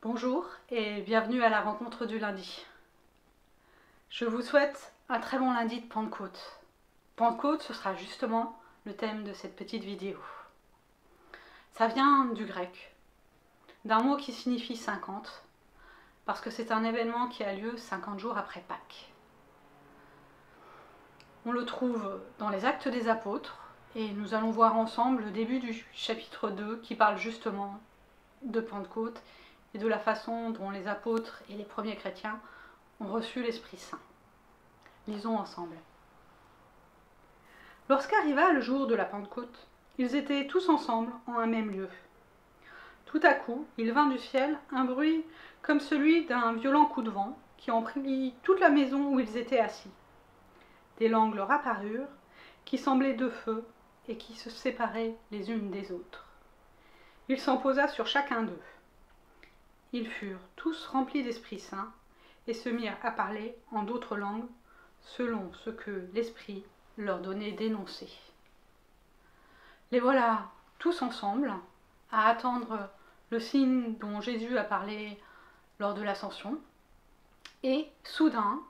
Bonjour et bienvenue à la rencontre du lundi. Je vous souhaite un très bon lundi de Pentecôte. Pentecôte, ce sera justement le thème de cette petite vidéo. Ça vient du grec, d'un mot qui signifie 50, parce que c'est un événement qui a lieu 50 jours après Pâques. On le trouve dans les Actes des Apôtres et nous allons voir ensemble le début du chapitre 2 qui parle justement de Pentecôte et de la façon dont les apôtres et les premiers chrétiens ont reçu l'Esprit Saint. Lisons ensemble. Lorsqu'arriva le jour de la Pentecôte, ils étaient tous ensemble en un même lieu. Tout à coup, il vint du ciel un bruit comme celui d'un violent coup de vent qui emplit toute la maison où ils étaient assis. Des langues leur apparurent, qui semblaient de feu et qui se séparaient les unes des autres. Il s'en posa sur chacun d'eux. Ils furent tous remplis d'Esprit Saint et se mirent à parler en d'autres langues selon ce que l'Esprit leur donnait d'énoncer. Les voilà tous ensemble à attendre le signe dont Jésus a parlé lors de l'Ascension. Et soudain,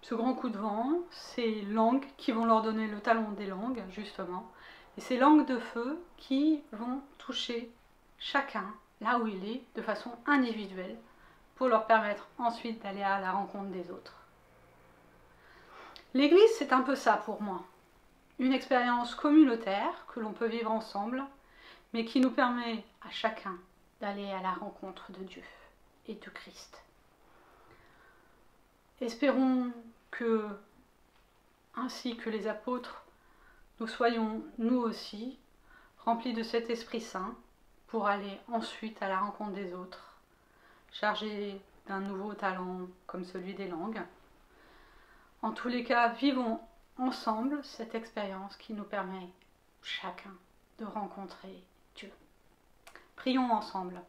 ce grand coup de vent, ces langues qui vont leur donner le talon des langues, justement, et ces langues de feu qui vont toucher chacun là où il est, de façon individuelle, pour leur permettre ensuite d'aller à la rencontre des autres. L'Église, c'est un peu ça pour moi. Une expérience communautaire que l'on peut vivre ensemble, mais qui nous permet à chacun d'aller à la rencontre de Dieu et de Christ. Espérons que, ainsi que les apôtres, nous soyons nous aussi remplis de cet Esprit Saint pour aller ensuite à la rencontre des autres, chargés d'un nouveau talent comme celui des langues. En tous les cas, vivons ensemble cette expérience qui nous permet chacun de rencontrer Dieu. Prions ensemble.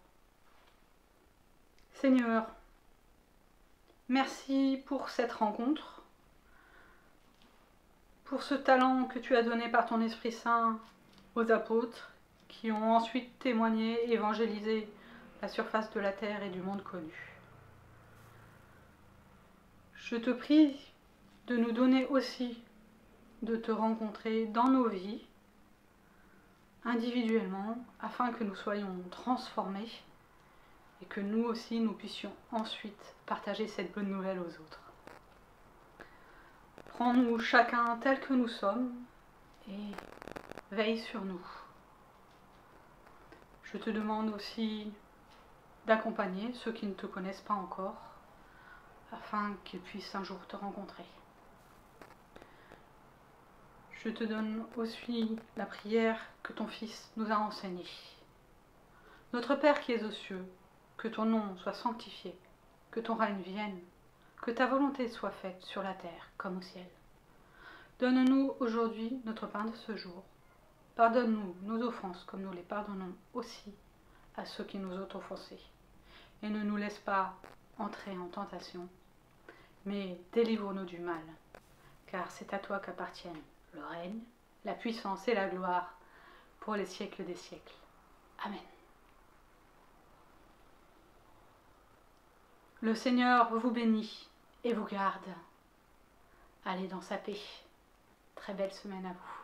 Seigneur, merci pour cette rencontre, pour ce talent que tu as donné par ton Esprit Saint aux apôtres, qui ont ensuite témoigné, évangélisé la surface de la terre et du monde connu. Je te prie de nous donner aussi de te rencontrer dans nos vies, individuellement, afin que nous soyons transformés et que nous aussi nous puissions ensuite partager cette bonne nouvelle aux autres. Prends-nous chacun tel que nous sommes et veille sur nous. Je te demande aussi d'accompagner ceux qui ne te connaissent pas encore, afin qu'ils puissent un jour te rencontrer. Je te donne aussi la prière que ton Fils nous a enseignée. Notre Père qui es aux cieux, que ton nom soit sanctifié, que ton règne vienne, que ta volonté soit faite sur la terre comme au ciel. Donne-nous aujourd'hui notre pain de ce jour. Pardonne-nous nos offenses comme nous les pardonnons aussi à ceux qui nous ont offensés. Et ne nous laisse pas entrer en tentation, mais délivre-nous du mal, car c'est à toi qu'appartiennent le règne, la puissance et la gloire pour les siècles des siècles. Amen. Le Seigneur vous bénit et vous garde. Allez dans sa paix. Très belle semaine à vous.